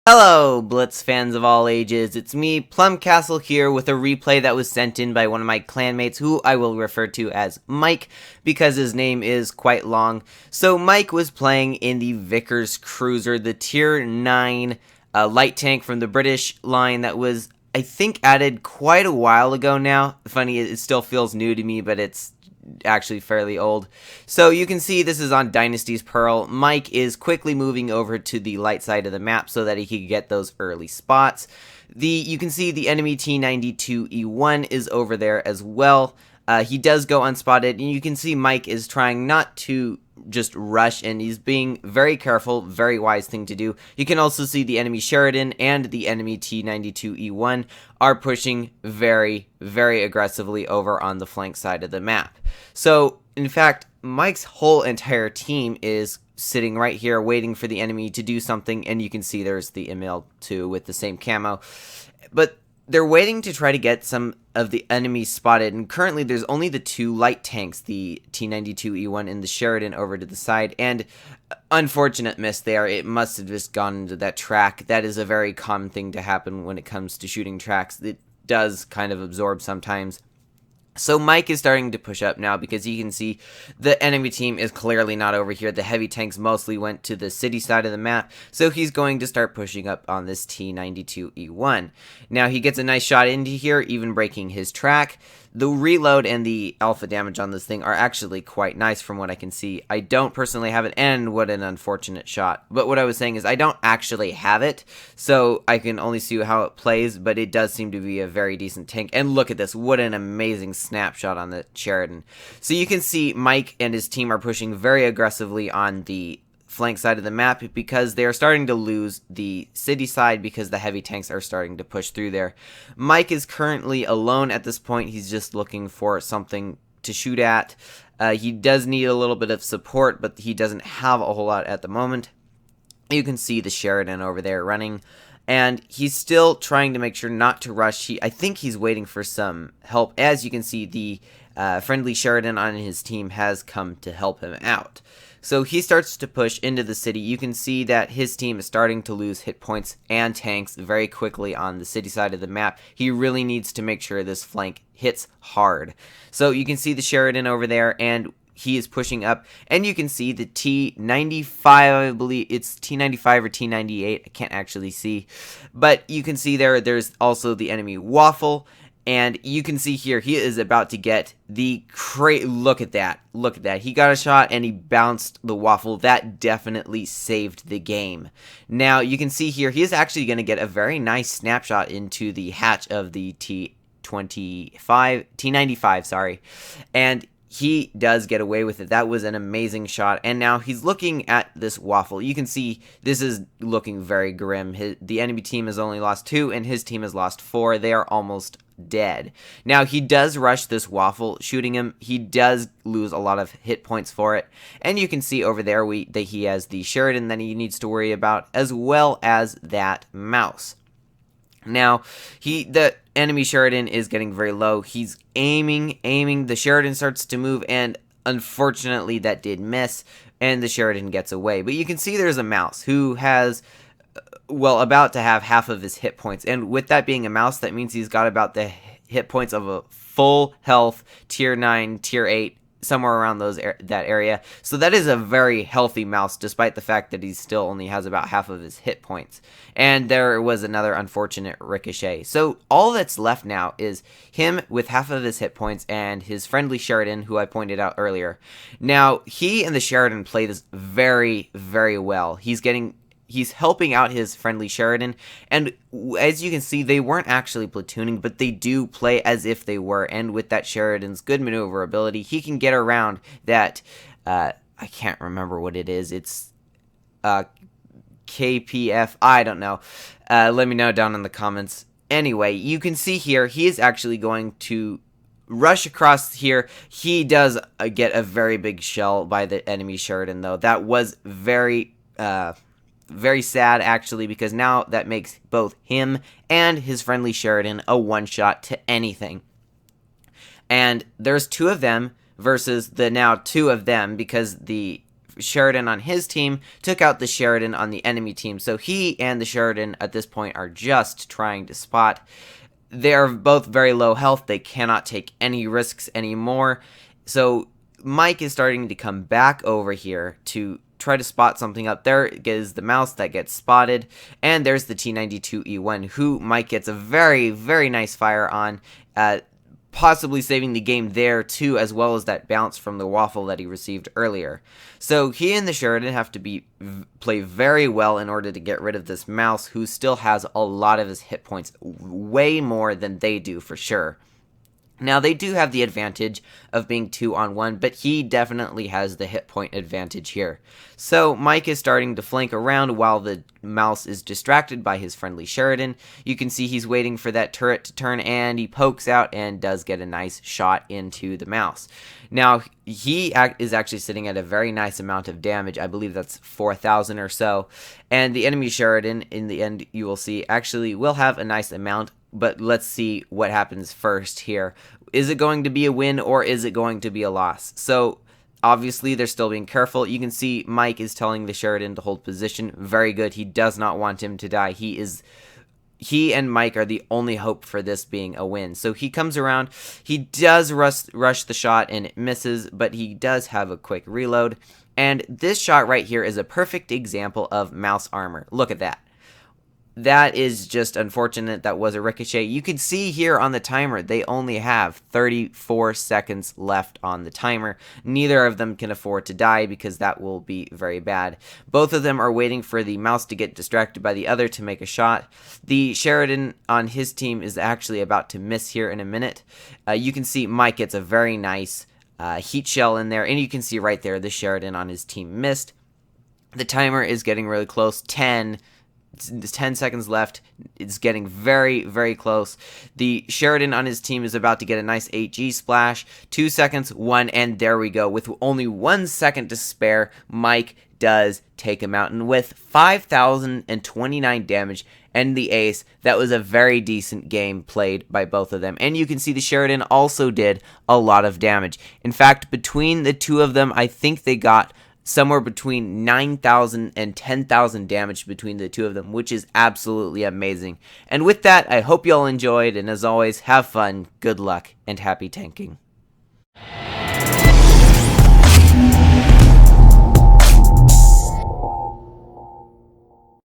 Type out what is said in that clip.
Hello, Blitz fans of all ages. It's me, Plum Castle, here with a replay that was sent in by one of my clanmates, who I will refer to as Mike, because his name is quite long. So Mike was playing in the Vickers Cruiser, the Tier 9 light tank from the British line that was, I think, added quite a while ago now. Funny, it still feels new to me, but it's actually fairly old. So you can see this is on Dynasty's Pearl. Mike is quickly moving over to the light side of the map so that he can get those early spots. You can see the enemy T-92E1 is over there as well. He does go unspotted, and you can see Mike is trying not to just rush, and he's being very careful, very wise thing to do. You can also see the enemy Sheridan and the enemy T-92E1 are pushing very, very aggressively over on the flank side of the map. So, in fact, Mike's whole entire team is sitting right here waiting for the enemy to do something, and you can see there's the ML2 with the same camo. But they're waiting to try to get some of the enemies spotted, and currently there's only the two light tanks, the T-92E1 and the Sheridan, over to the side, and unfortunate miss there. It must have just gone into that track. That is a very common thing to happen when it comes to shooting tracks. It does kind of absorb sometimes. So Mike is starting to push up now because you can see the enemy team is clearly not over here. The heavy tanks mostly went to the city side of the map, so he's going to start pushing up on this T-92E1. Now he gets a nice shot into here, even breaking his track. The reload and the alpha damage on this thing are actually quite nice from what I can see. I don't personally have it, and what an unfortunate shot. But what I was saying is I don't actually have it, so I can only see how it plays, but it does seem to be a very decent tank. And look at this, what an amazing snapshot on the Sheridan. So you can see Mike and his team are pushing very aggressively on the flank side of the map because they are starting to lose the city side because the heavy tanks are starting to push through there. Mike is currently alone at this point. He's just looking for something to shoot at. He does need a little bit of support, but he doesn't have a whole lot at the moment. You can see the Sheridan over there running, and he's still trying to make sure not to rush. I think he's waiting for some help. As you can see, the friendly Sheridan on his team has come to help him out. So he starts to push into the city. You can see that his team is starting to lose hit points and tanks very quickly on the city side of the map. He really needs to make sure this flank hits hard. So you can see the Sheridan over there, and he is pushing up, and you can see the T-95, I believe it's T-95 or T-98, I can't actually see, but you can see there's also the enemy Waffle, and you can see here, he is about to get the look at that, he got a shot, and he bounced the Waffle. That definitely saved the game. Now, you can see here, he is actually going to get a very nice snapshot into the hatch of the T-95, sorry, and he does get away with it. That was an amazing shot. And now he's looking at this Waffle. You can see this is looking very grim. The enemy team has only lost 2, and his team has lost 4. They are almost dead. Now, he does rush this Waffle, shooting him. He does lose a lot of hit points for it. And you can see over there that he has the Sheridan that he needs to worry about, as well as that mouse. Now, the enemy Sheridan is getting very low. He's aiming. The Sheridan starts to move, and unfortunately that did miss, and the Sheridan gets away. But you can see there's a mouse who has, well, about to have half of his hit points. And with that being a mouse, that means he's got about the hit points of a full health Tier 9, Tier 8, somewhere around that area. So that is a very healthy mouse, despite the fact that he still only has about half of his hit points. And there was another unfortunate ricochet. So all that's left now is him with half of his hit points and his friendly Sheridan, who I pointed out earlier. Now, he and the Sheridan play this very, very well. He's helping out his friendly Sheridan, and as you can see, they weren't actually platooning, but they do play as if they were, and with that Sheridan's good maneuverability, he can get around that, I can't remember what it is, it's KPF, I don't know, let me know down in the comments. Anyway, you can see here, he is actually going to rush across here. He does get a very big shell by the enemy Sheridan, though. That was very sad, actually, because now that makes both him and his friendly Sheridan a one-shot to anything. And there's 2 of them versus the now 2 of them, because the Sheridan on his team took out the Sheridan on the enemy team. So he and the Sheridan at this point are just trying to spot. They are both very low health. They cannot take any risks anymore. So Mike is starting to come back over here to try to spot something up. There is the mouse that gets spotted, and there's the T92E1, who Mike gets a very, very nice fire on, possibly saving the game there too, as well as that bounce from the waffle that he received earlier. So he and the Sheridan have to play very well in order to get rid of this mouse, who still has a lot of his hit points, way more than they do for sure. Now, they do have the advantage of being 2-on-1, but he definitely has the hit point advantage here. So, Mike is starting to flank around while the mouse is distracted by his friendly Sheridan. You can see he's waiting for that turret to turn, and he pokes out and does get a nice shot into the mouse. Now, he is actually sitting at a very nice amount of damage. I believe that's 4,000 or so. And the enemy Sheridan, in the end, you will see, actually will have a nice amount. But let's see what happens first here. Is it going to be a win, or is it going to be a loss? So, obviously, they're still being careful. You can see Mike is telling the Sheridan to hold position. Very good. He does not want him to die. He and Mike are the only hope for this being a win. So he comes around. He does rush the shot, and it misses, but he does have a quick reload. And this shot right here is a perfect example of mouse armor. Look at that. That is just unfortunate. That was a ricochet. You can see here on the timer, they only have 34 seconds left on the timer. Neither of them can afford to die, because that will be very bad. Both of them are waiting for the mouse to get distracted by the other to make a shot. The Sheridan on his team is actually about to miss here in a minute. You can see Mike gets a very nice heat shell in there, and you can see right there the Sheridan on his team missed. The timer is getting really close. 10 seconds left. It's getting very, very close. The Sheridan on his team is about to get a nice 8G splash. 2 seconds, 1, and there we go. With only 1 second to spare, Mike does take him out. And with 5,029 damage and the ace, that was a very decent game played by both of them. And you can see the Sheridan also did a lot of damage. In fact, between the two of them, I think they got somewhere between 9,000 and 10,000 damage between the two of them, which is absolutely amazing. And with that, I hope you all enjoyed, and as always, have fun, good luck, and happy tanking.